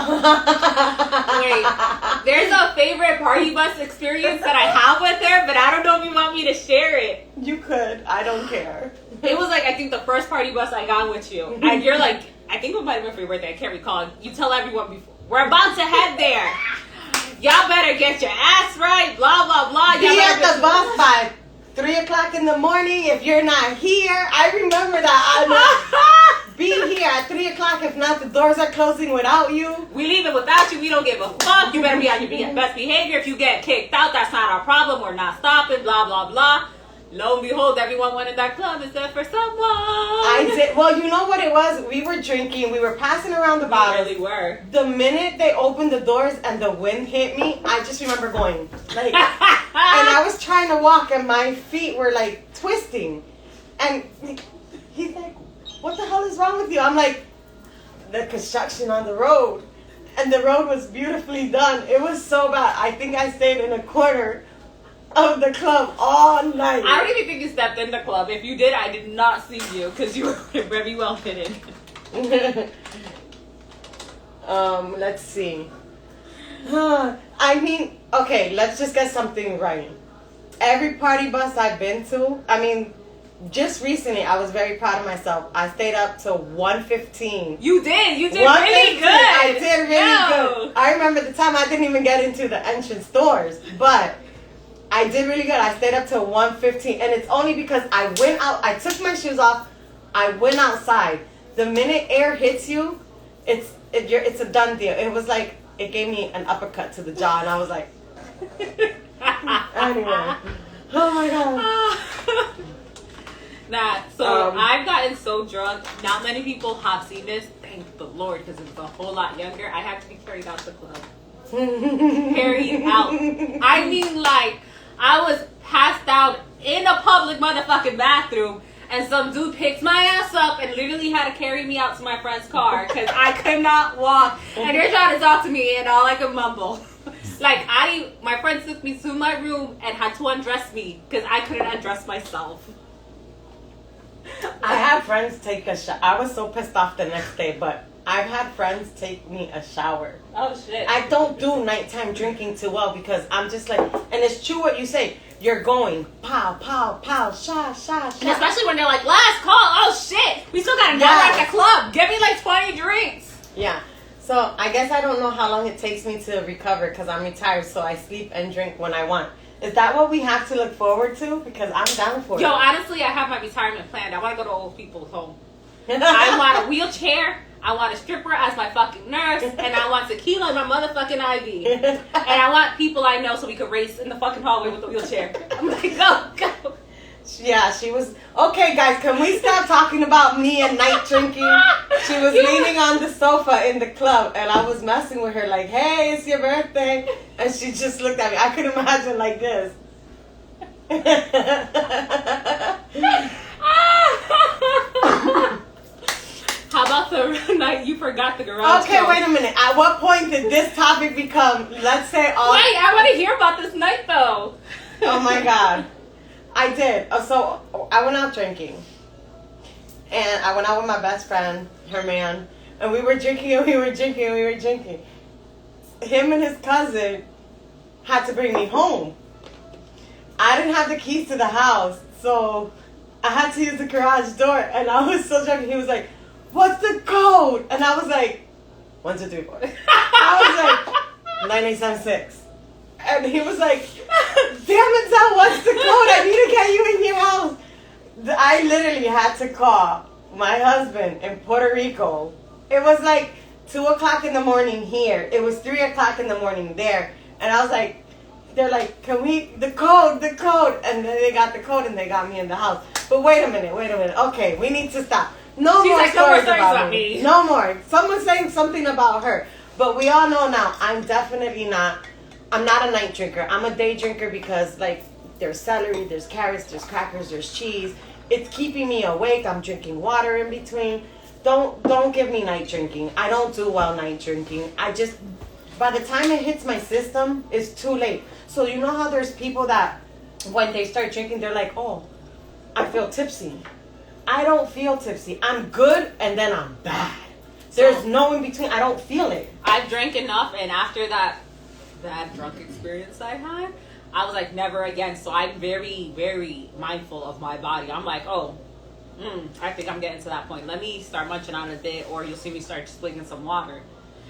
there's a favorite party bus experience that I have with her, but I don't know if you want me to share it. You could. I don't care. It was I think the first party bus I got with you. And you're I think it might have been for your birthday. I can't recall. You tell everyone before. We're about to head there. Y'all better get your ass right. Blah, blah, blah. Be at the bus by 3 o'clock in the morning if you're not here. I remember that. Be here at 3 o'clock. If not, the doors are closing without you. We leaving without you. We don't give a fuck. You better be on your best behavior. If you get kicked out, that's not our problem. We're not stopping. Blah, blah, blah. Lo and behold, everyone wanted that club except for someone. I did. Well, you know what it was? We were drinking. We were passing around the bottles. We really were. The minute they opened the doors and the wind hit me, I just remember going, and I was trying to walk and my feet were twisting. And he's like, what the hell is wrong with you? I'm like, the construction on the road. And the road was beautifully done. It was so bad. I think I stayed in a corner of the club all night. I don't even think you stepped in the club. If you did, I did not see you because you were very well hidden. Let's see. I mean, okay, let's just get something right. Every party bus I've been to, just recently, I was very proud of myself. I stayed up till 1:15. You did really good. I did really good. I remember the time I didn't even get into the entrance doors, but I did really good. I stayed up till 1:15, and it's only because I went out. I took my shoes off. I went outside. The minute air hits you, it's a done deal. It was it gave me an uppercut to the jaw, and I was like, anyway. Oh my god. Nah, so I've gotten so drunk. Not many people have seen this. Thank the Lord, because it's a whole lot younger. I had to be carried out the club. Carried out. I mean, like, I was passed out in a public motherfucking bathroom, and some dude picked my ass up and literally had to carry me out to my friend's car because I could not walk. And they're trying to talk to me, and all I could mumble. Like, my friend took me to my room and had to undress me because I couldn't undress myself. I had friends take a shower. I was so pissed off the next day, but I've had friends take me a shower. Oh, shit. I don't do nighttime drinking too well because I'm just like, and it's true what you say. You're going pow, pow, pow, sha, sha, sha. And especially when they're like, last call. Oh, shit. We still got an hour at the club. Give me like 20 drinks. Yeah. So I guess I don't know how long it takes me to recover because I'm retired, so I sleep and drink when I want. Is that what we have to look forward to? Because I'm down for it. Yo, honestly, I have my retirement planned. I want to go to old people's home. I want a wheelchair. I want a stripper as my fucking nurse. And I want tequila in my motherfucking IV. And I want people I know so we could race in the fucking hallway with the wheelchair. I'm like, go. Yeah, she was... Okay, guys, can we stop talking about me and night drinking? She was leaning on the sofa in the club, and I was messing with her like, hey, it's your birthday. And she just looked at me. I could imagine like this. How about the night you forgot the garage? Okay, wait a minute. At what point did this topic become, let's say... Wait, I want to hear about this night, though. Oh, my God. I did. So I went out drinking, and I went out with my best friend, her man, and we were drinking and we were drinking and we were drinking. Him and his cousin had to bring me home. I didn't have the keys to the house, so I had to use the garage door, and I was so drunk. And he was like, "What's the code?" And I was like, 1, 2, 3, 4. I was like, 9876. And he was like, damn it, Sal, what's the code? I need to get you in your house. I literally had to call my husband in Puerto Rico. It was like 2 o'clock in the morning here. It was 3 o'clock in the morning there. And I was like, they're like, the code. And then they got the code and they got me in the house. But wait a minute. Okay, we need to stop. No more stories about me. No more. Someone's saying something about her. But we all know now, I'm not a night drinker. I'm a day drinker because, like, there's celery, there's carrots, there's crackers, there's cheese. It's keeping me awake. I'm drinking water in between. Don't give me night drinking. I don't do well night drinking. By the time it hits my system, it's too late. So you know how there's people that when they start drinking, they're like, oh, I feel tipsy. I don't feel tipsy. I'm good and then I'm bad. There's no in between. I don't feel it. I've drank enough, and after that bad drunk experience I had, I was like, never again. So I'm very, very mindful of my body. I'm like, I think I'm getting to that point. Let me start munching on a bit, or you'll see me start splitting some water,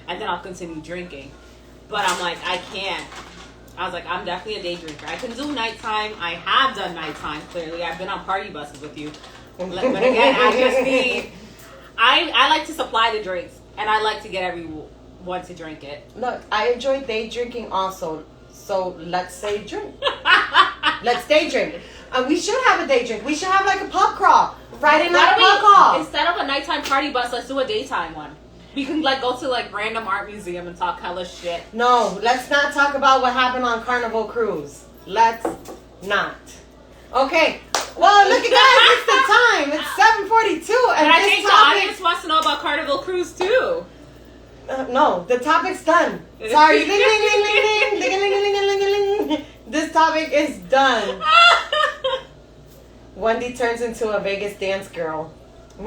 and then I'll continue drinking. But I'm like, I can't. I was like, I'm definitely a day drinker. I can do nighttime. I have done nighttime, clearly. I've been on party buses with you. But again, I like to supply the drinks, and I like to get everyone to drink it. Look, I enjoy day drinking also. So let's say drink. Let's day drink. We should have a day drink. We should have like a pub crawl. Friday night pub crawl. Instead of a nighttime party bus, let's do a daytime one. We can like go to like random art museum and talk hella shit. No, let's not talk about what happened on Carnival Cruise. Let's not. Okay. Well, look at guys, it's the time. It's 7:42, and I think the audience wants to know about Carnival Cruise too. No, the topic's done. Sorry. Ding, ding, ding, ding, ding, ding, ding, ding, ding, ding, ding. This topic is done. Wendy turns into a Vegas dance girl. I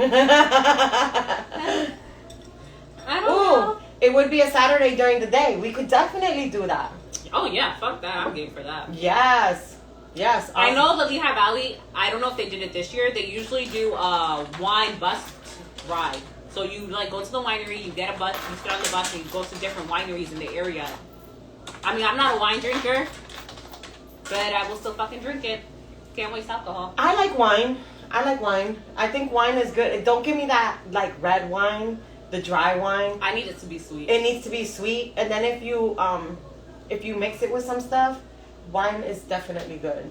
don't know. It would be a Saturday during the day. We could definitely do that. Oh yeah, fuck that. I'm game for that. Yes. Awesome. I know the Lehigh Valley, I don't know if they did it this year. They usually do a wine bus ride. So you like go to the winery, you get a bus, you sit on the bus, and you go to different wineries in the area. I mean, I'm not a wine drinker, but I will still fucking drink it. Can't waste alcohol. I like wine. I think wine is good. Don't give me that like red wine, the dry wine. I need it to be sweet. It needs to be sweet, and then if you mix it with some stuff, wine is definitely good.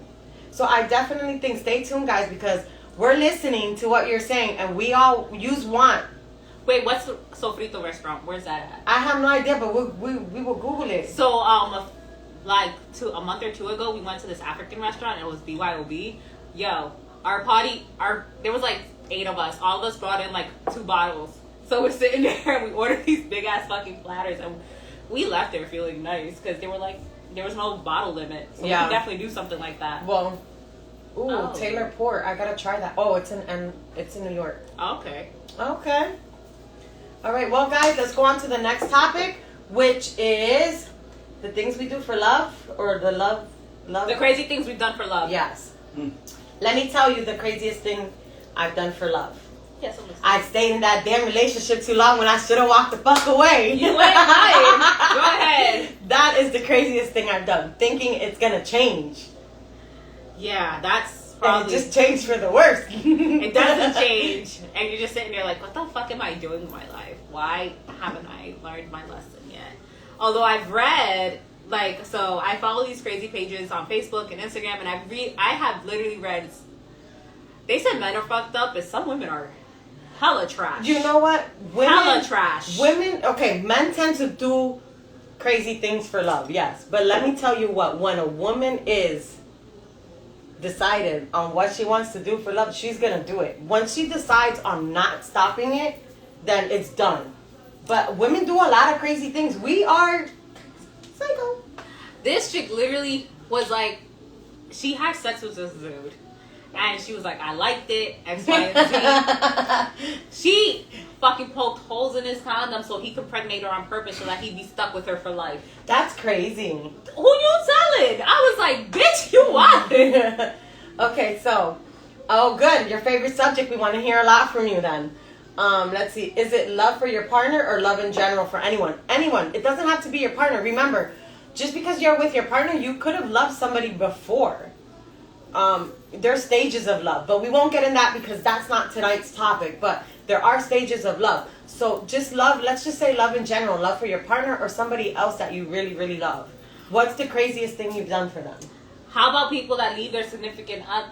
So I definitely think, stay tuned guys, because we're listening to what you're saying, and we all use want. Wait, what's the Sofrito restaurant? Where's that at? I have no idea, but we will Google it. So, like a month or two ago, we went to this African restaurant. And it was BYOB. Yo, there was like 8 of us. All of us brought in like 2 bottles. So we're sitting there and we ordered these big ass fucking platters, and we left there feeling nice because they were like, there was no bottle limit. So we could definitely do something like that. Well, Taylor Port. I gotta try that. Oh, it's in New York. Okay. Okay. All right. Well, guys, let's go on to the next topic, which is the things we do for love, or the love. The crazy things we've done for love. Yes. Let me tell you the craziest thing I've done for love. Yes, I stayed in that damn relationship too long when I should have walked the fuck away. You ain't lying. Go ahead. That is the craziest thing I've done. Thinking it's gonna change. Yeah, that's And probably. it just changed for the worse. It doesn't change, and you're just sitting there like, what the fuck am I doing with my life? Why haven't I learned my lesson yet? Although I've read, like, so I follow these crazy pages on Facebook and Instagram, and I have literally read. They said men are fucked up, but some women are hella trash. You know what? Hella trash. Women, okay, men tend to do crazy things for love, yes. But let me tell you what, when a woman is decided on what she wants to do for love, she's gonna do it. Once she decides on not stopping it, then it's done. But women do a lot of crazy things. We are psycho. This chick literally was like, she had sex with this dude. And she was like, I liked it, X, Y, and Z. She fucking poked holes in his condom so he could pregnate her on purpose so that he'd be stuck with her for life. That's crazy. Who you telling? I was like, bitch, you what? Okay, so, oh good, your favorite subject. We want to hear a lot from you then. Let's see, is it love for your partner or love in general for anyone? Anyone. It doesn't have to be your partner. Remember, just because you're with your partner, you could have loved somebody before. There's stages of love, but we won't get in that because that's not tonight's topic, but there are stages of love. So just love, let's just say love in general, love for your partner or somebody else that you really, really love. What's the craziest thing you've done for them? How about people that leave their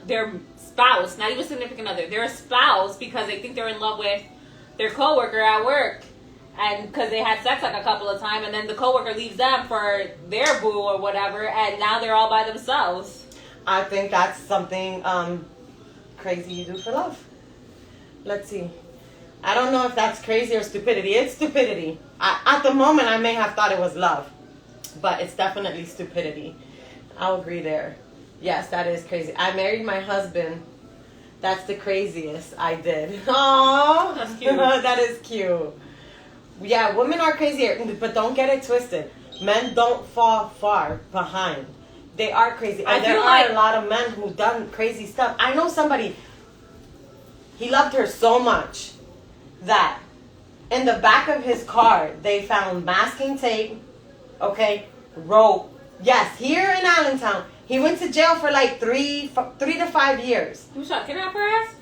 their spouse, not even significant other, their spouse, because they think they're in love with their coworker at work, and because they had sex like a couple of times, and then the coworker leaves them for their boo or whatever, and now they're all by themselves. I think that's something crazy you do for love. Let's see. I don't know if that's crazy or stupidity. It's stupidity. At the moment, I may have thought it was love, but it's definitely stupidity. I'll agree there. Yes, that is crazy. I married my husband. That's the craziest I did. Aww. That's cute. That is cute. Yeah, women are crazier, but don't get it twisted. Men don't fall far behind. They are crazy. And there are a lot of men who've done crazy stuff. I know somebody, he loved her so much that in the back of his car, they found masking tape, okay, rope. Yes, here in Allentown. He went to jail for like 3 to 5 years. Who shot kidnap her ass?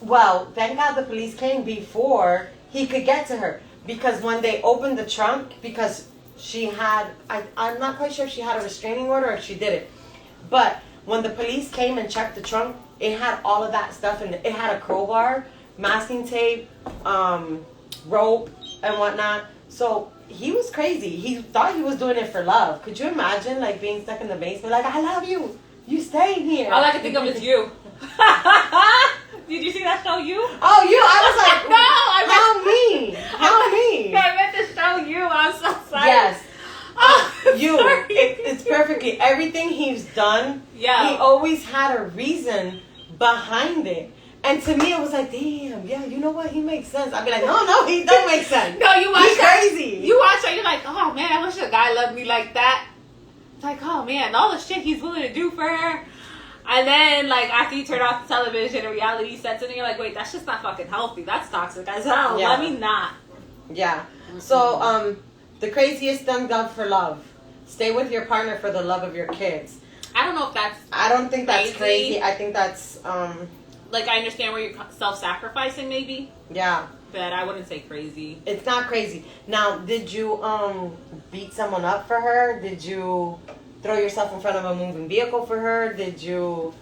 Well, thank God the police came before he could get to her. Because when they opened the trunk, because she had, I'm not quite sure if she had a restraining order or if she did it. But when the police came and checked the trunk, it had all of that stuff in it. It had a crowbar, masking tape, rope, and whatnot. So he was crazy. He thought he was doing it for love. Could you imagine, like, being stuck in the basement? Like, I love you. You stay here. All I can think of is you. Did you see that show, You? Oh, you. I was like, no, I meant, how me? I meant to show you. I'm so sorry. Yes. Oh, you. sorry. It's perfectly. Everything he's done, yeah. he always had a reason behind it. And to me, it was like, damn, yeah, you know what? He makes sense. I'd be like, no, he don't make sense. No, you watch He's crazy. You watch that, you're like, oh man, I wish a guy loved me like that. It's like, oh man, all the shit he's willing to do for her. And then, like, after you turn off the television and reality sets in, you're like, wait, that's just not fucking healthy. That's toxic as hell. Yeah. Let me not. Yeah. So, the craziest thing done for love. Stay with your partner for the love of your kids. I don't know if that's I don't think that's crazy. I think that's, like, I understand where you're self-sacrificing, maybe. yeah. But I wouldn't say crazy. It's not crazy. Now, did you, beat someone up for her? Did you throw yourself in front of a moving vehicle for her? Did you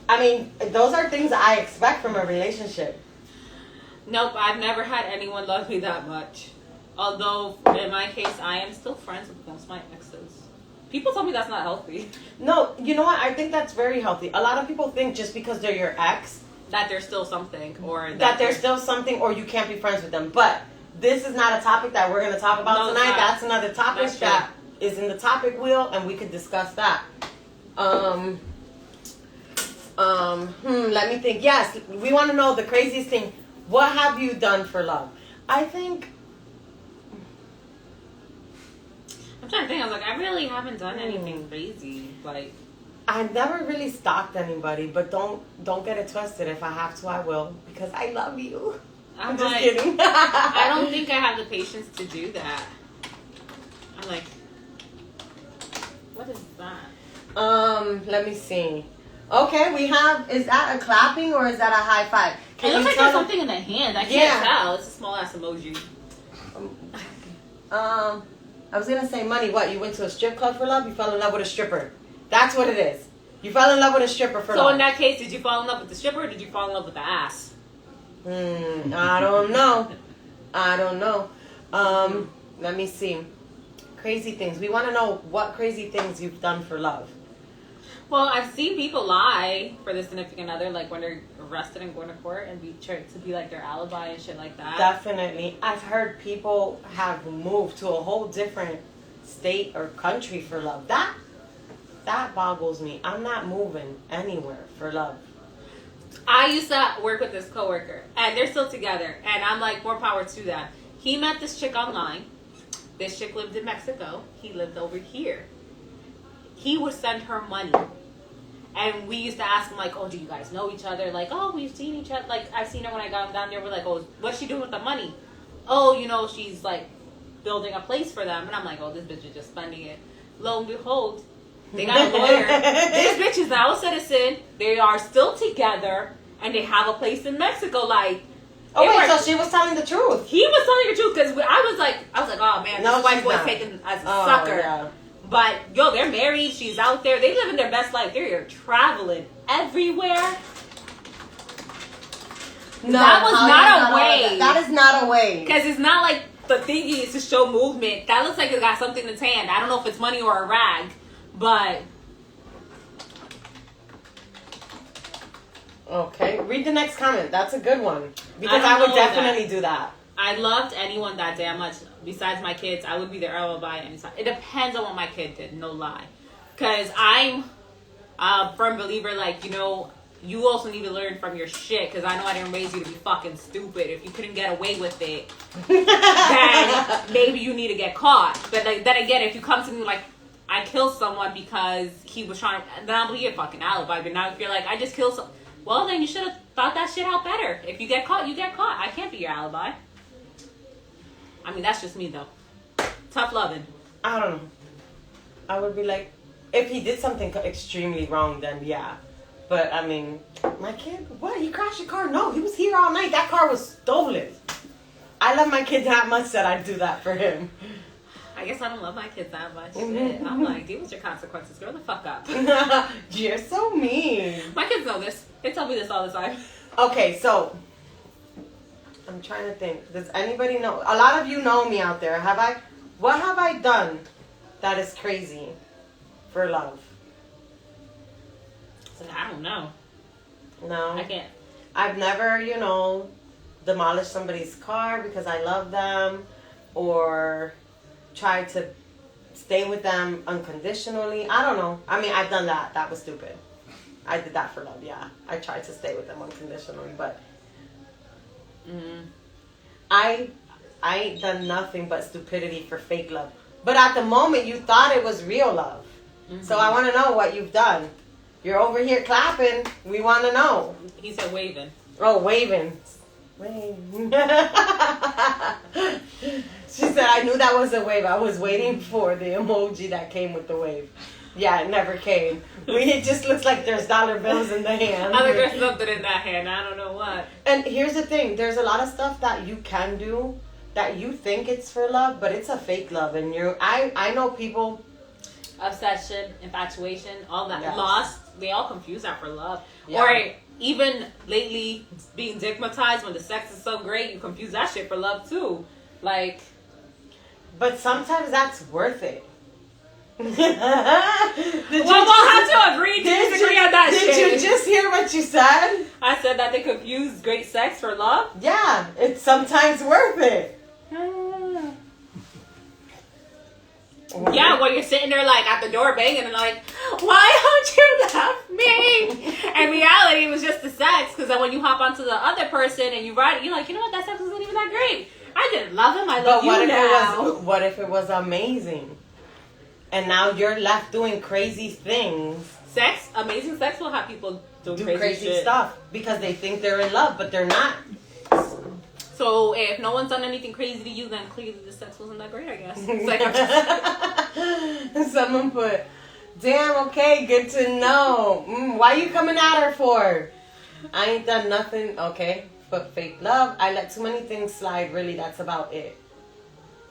I mean, those are things I expect from a relationship. Nope, I've never had anyone love me that much. Although, in my case, I am still friends with most of my exes. People tell me that's not healthy. No, you know what? I think that's very healthy. A lot of people think just because they're your ex, That there's still something, or that there's still something, or you can't be friends with them. But this is not a topic that we're going to talk about tonight. That's another topic that is in the topic wheel, and we could discuss that. Let me think. Yes, we want to know the craziest thing. What have you done for love? I think... I'm trying to think. I was like, I really haven't done anything crazy. Like, I've never really stalked anybody, but don't get it twisted. If I have to, I will, because I love you. I'm just like, kidding. I don't think I have the patience to do that. I'm like, what is that? Let me see. Okay, we have. Is that a clapping or is that a high five? It looks like there's something in the hand. I can't tell. It's a small ass emoji. I was gonna say money. What? You went to a strip club for love? You fell in love with a stripper. That's what it is. You fell in love with a stripper for love. So in that case, did you fall in love with the stripper or did you fall in love with the ass? I don't know. Let me see. Crazy things. We want to know what crazy things you've done for love. Well, I've seen people lie for their significant other, like when they're arrested and going to court and be tricked to be like their alibi and shit like that. Definitely. I've heard people have moved to a whole different state or country for love. That boggles me. I'm not moving anywhere for love. I used to work with this coworker, and they're still together, and I'm like, more power to them. He met this chick online. This chick lived in Mexico. He lived over here. He would send her money. And we used to ask him, like, oh, do you guys know each other? Like, oh, we've seen each other. Like, I've seen her when I got down there. We're like, oh, what's she doing with the money? Oh, you know, she's, like, building a place for them. And I'm like, oh, this bitch is just spending it. Lo and behold, they got a lawyer. This bitch is now a citizen. They are still together. And they have a place in Mexico. Like, oh, wait, so she was telling the truth. He was telling the truth because I was like, oh, man, this white boy's taken as a sucker. Yeah. But, yo, they're married. She's out there. They living their best life. They're traveling everywhere. No, that was not a wave. That is not a wave. Because it's not like the thingy is to show movement. That looks like it got something in its hand. I don't know if it's money or a rag. But... okay, read the next comment. That's a good one. Because I would definitely do that. I loved anyone that damn much. Besides my kids, I would be their alibi anytime. It depends on what my kid did, no lie. Because I'm a firm believer, like, you know, you also need to learn from your shit. Because I know I didn't raise you to be fucking stupid. If you couldn't get away with it, then maybe you need to get caught. But like, then again, if you come to me like, I killed someone because he was trying to, then I'll be a fucking alibi. But now if you're like, I just killed someone, well, then you should have thought that shit out better. If you get caught, you get caught. I can't be your alibi. I mean, that's just me, though. Tough loving. I don't know. I would be like, if he did something extremely wrong, then yeah. But, I mean, my kid, what? He crashed your car? No, he was here all night. That car was stolen. I love my kid that much that I'd do that for him. I guess I don't love my kids that much. I'm like, deal with your consequences. Grow the fuck up. You're so mean. My kids know this. They tell me this all the time. Okay, so... I'm trying to think. Does anybody know? A lot of you know me out there. What have I done that is crazy for love? I don't know. No. I can't. I've never, demolished somebody's car because I love them or tried to stay with them unconditionally. I don't know. I mean, I've done that. That was stupid. I did that for love, yeah. I tried to stay with them unconditionally, but... I ain't done nothing but stupidity for fake love. But at the moment, you thought it was real love. Mm-hmm. So I want to know what you've done. You're over here clapping. We want to know. He said waving. Oh, waving. Wave. She said, I knew that was a wave. I was waiting for the emoji that came with the wave. Yeah, it never came. It just looks like there's dollar bills in the hand. I think there's something in that hand. I don't know what. And here's the thing. There's a lot of stuff that you can do that you think it's for love, but it's a fake love. And I know people obsession, infatuation, all that. Yes. Lost. They all confuse that for love. Yeah. Or even lately being stigmatized when the sex is so great, you confuse that shit for love too. Like, but sometimes that's worth it. We'll have to agree to disagree on that shit. Did you just hear what you said? I said that they confuse great sex for love? Yeah, it's sometimes worth it. Yeah, when you're sitting there like at the door banging and like, why don't you love me? And reality, it was just the sex. Because then when you hop onto the other person and you ride it, you're like, you know what, that sex wasn't even that great. I didn't love him, I love you now. What if it was amazing? And now you're left doing crazy things. Sex, amazing sex will have people do crazy shit. stuff because they think they're in love, but they're not. So if no one's done anything crazy to you, then clearly the sex wasn't that great, I guess. It's like, someone put, damn, okay, good to know. Why you coming at her for? I ain't done nothing. Okay, but fake love. I let too many things slide. Really, that's about it.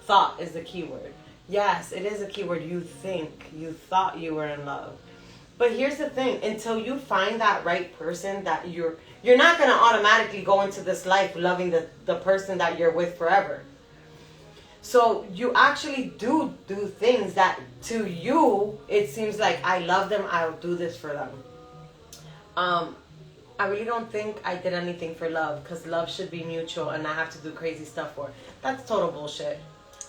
Thought is the key word. Yes, it is a keyword. You thought you were in love. But here's the thing, until you find that right person that you're not going to automatically go into this life loving the person that you're with forever. So you actually do things that to you, it seems like I love them, I'll do this for them. I really don't think I did anything for love because love should be mutual and I have to do crazy stuff for it. That's total bullshit.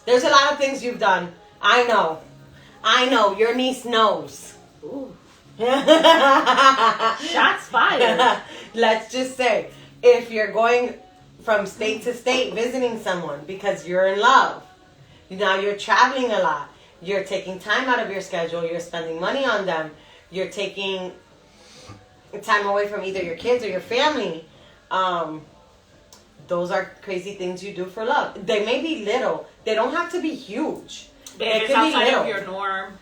There's a lot of things you've done. I know. Your niece knows. ooh. Shots fired. Let's just say, if you're going from state to state visiting someone because you're in love, now you're traveling a lot, you're taking time out of your schedule, you're spending money on them, you're taking time away from either your kids or your family, those are crazy things you do for love. They may be little. They don't have to be huge. But if it's outside of your norm,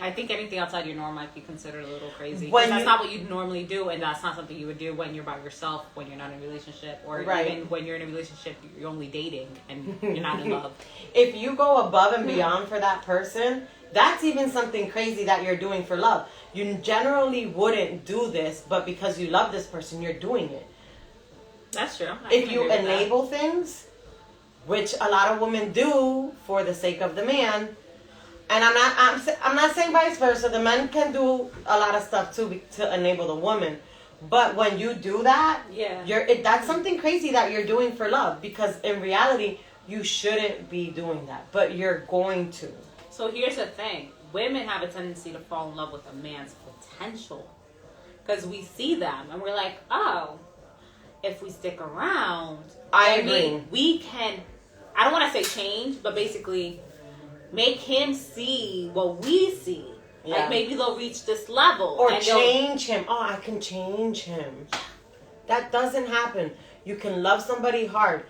I think anything outside your norm might be considered a little crazy. That's not what you'd normally do, and that's not something you would do when you're by yourself, when you're not in a relationship, or even when you're in a relationship, you're only dating, and you're not in love. If you go above and beyond for that person, that's even something crazy that you're doing for love. You generally wouldn't do this, but because you love this person, you're doing it. That's true. If you enable things, which a lot of women do for the sake of the man, and I'm not saying vice versa. The men can do a lot of stuff too to enable the woman, but when you do that, that's something crazy that you're doing for love. Because in reality, you shouldn't be doing that, but you're going to. So here's the thing: women have a tendency to fall in love with a man's potential because we see them and we're like, oh, if we stick around, I agree. We can. I don't want to say change, but basically make him see what we see. Yeah. Like maybe they'll reach this level. Or change him. Oh, I can change him. That doesn't happen. You can love somebody hard.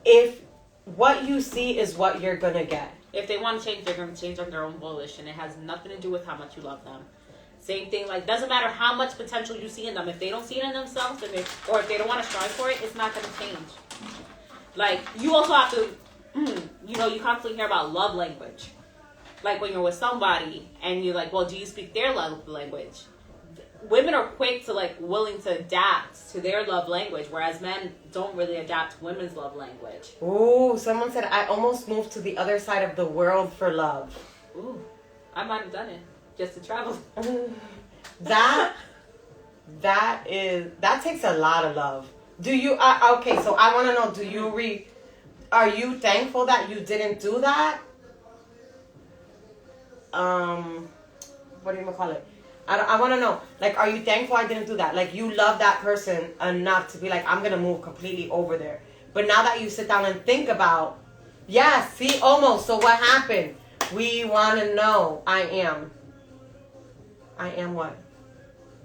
If what you see is what you're going to get. If they want to change, they're going to change on their own volition. It has nothing to do with how much you love them. Same thing, like, doesn't matter how much potential you see in them. If they don't see it in themselves, or if they don't want to strive for it, it's not going to change. Like, you also have to, you constantly hear about love language. Like, when you're with somebody, and you're like, well, do you speak their love language? Women are quick to, like, willing to adapt to their love language, whereas men don't really adapt to women's love language. Ooh, someone said, I almost moved to the other side of the world for love. Ooh, I might have done it. Just to travel. That takes a lot of love. Do you, okay, so I want to know, are you thankful that you didn't do that? What do you call it? I want to know, like, are you thankful I didn't do that? Like, you love that person enough to be like, I'm going to move completely over there. But now that you sit down and think about, almost, so what happened? We want to know. I am what?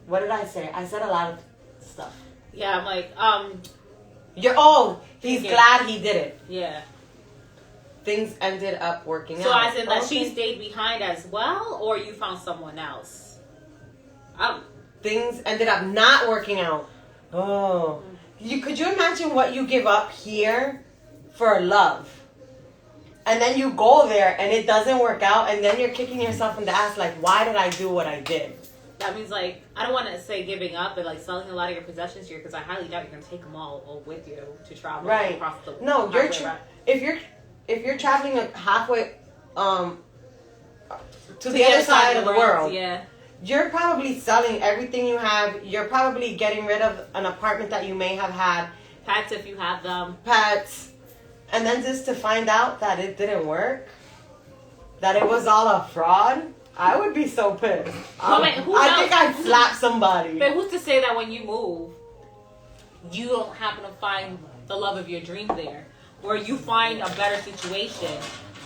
What did I say? I said a lot of stuff. Yeah, I'm like, he's glad he did it. Yeah. Things ended up working out. So as in that she stayed behind as well, or you found someone else? Things ended up not working out. Oh. Could you imagine what you give up here for love? and then you go there and it doesn't work out, and then you're kicking yourself in the ass like, why did I do what I did? That means, like, I don't want to say giving up, but like selling a lot of your possessions here, because I highly doubt you're going to take them all with you to travel across the. No, if you're traveling halfway to the other side of the world, yeah, you're probably selling everything you have. You're probably getting rid of an apartment that you may have had, pets if you have them, and then just to find out that it didn't work, that it was all a fraud. I would be so pissed. I think I'd slap somebody. But who's to say that when you move, you don't happen to find the love of your dreams there, or you find a better situation,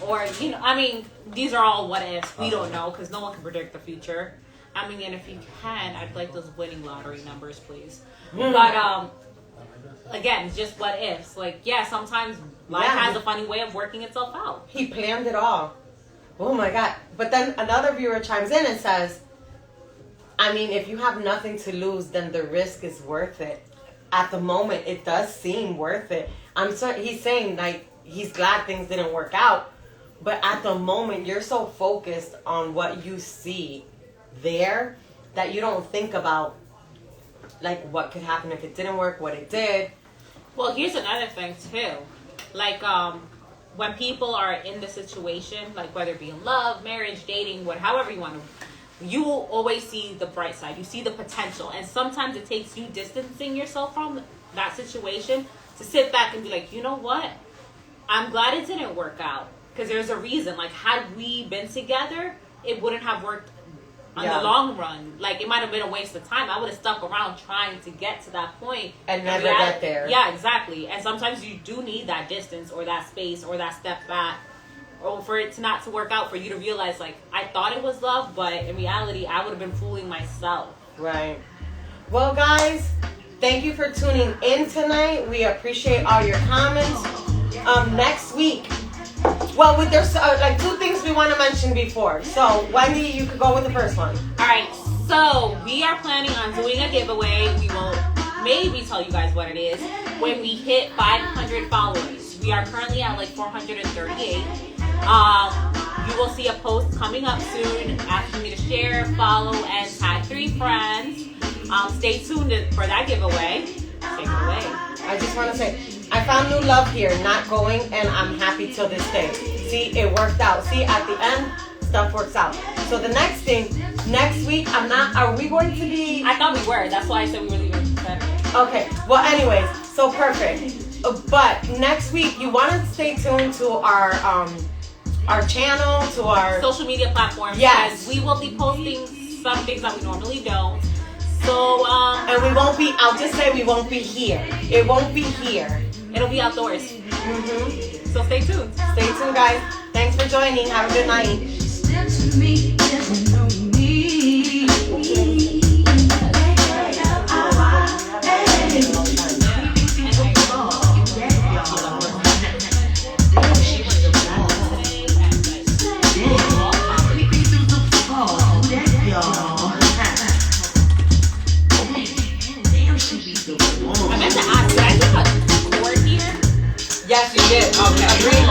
or I mean, these are all what ifs. We don't know because no one can predict the future. I mean, and if you can, I'd like those winning lottery numbers, please. But again, just what ifs. Like, yeah, sometimes life has a funny way of working itself out. He planned it all. Oh my God. But then another viewer chimes in and says, I mean, if you have nothing to lose, then the risk is worth it. At the moment, it does seem worth it. He's saying, like, he's glad things didn't work out. But at the moment, you're so focused on what you see there that you don't think about, like, what could happen if it didn't work, what it did. Well, here's another thing, too. Like, when people are in the situation, like whether it be in love, marriage, dating, however you want to, you will always see the bright side. You see the potential. And sometimes it takes you distancing yourself from that situation to sit back and be like, you know what? I'm glad it didn't work out. Because there's a reason. Like, had we been together, it wouldn't have worked on the long run. Like, it might have been a waste of time. I would have stuck around trying to get to that point. And never get there. Yeah, exactly. And sometimes you do need that distance or that space or that step back, or for it not to work out, for you to realize, like, I thought it was love, but in reality, I would have been fooling myself. Right. Well, guys, thank you for tuning in tonight. We appreciate all your comments. Next week, well, there's like two things we want to mention before. So, Wendy, you could go with the first one. All right. So, we are planning on doing a giveaway. We will maybe tell you guys what it is when we hit 500 followers. We are currently at like 438. You will see a post coming up soon asking me to share, follow, and tag 3 friends. Stay tuned for that giveaway. Take it away. I just want to say, I found new love here, not going, and I'm happy till this day. See, it worked out. See, at the end, stuff works out. So the next thing, next week, are we going to be? I thought we were. That's why I said we were leaving Saturday. Okay. Well, anyways, so perfect. But next week, you want to stay tuned to our channel, to our social media platforms. Yes. We will be posting some things that we normally don't. So, and we won't be, I'll just say we won't be here. It won't be here. It'll be outdoors. Mm-hmm. So stay tuned. Stay tuned, guys. Thanks for joining. Have a good night. I meant to ask, did I do a cord here? Yes, you did. Okay. Agree.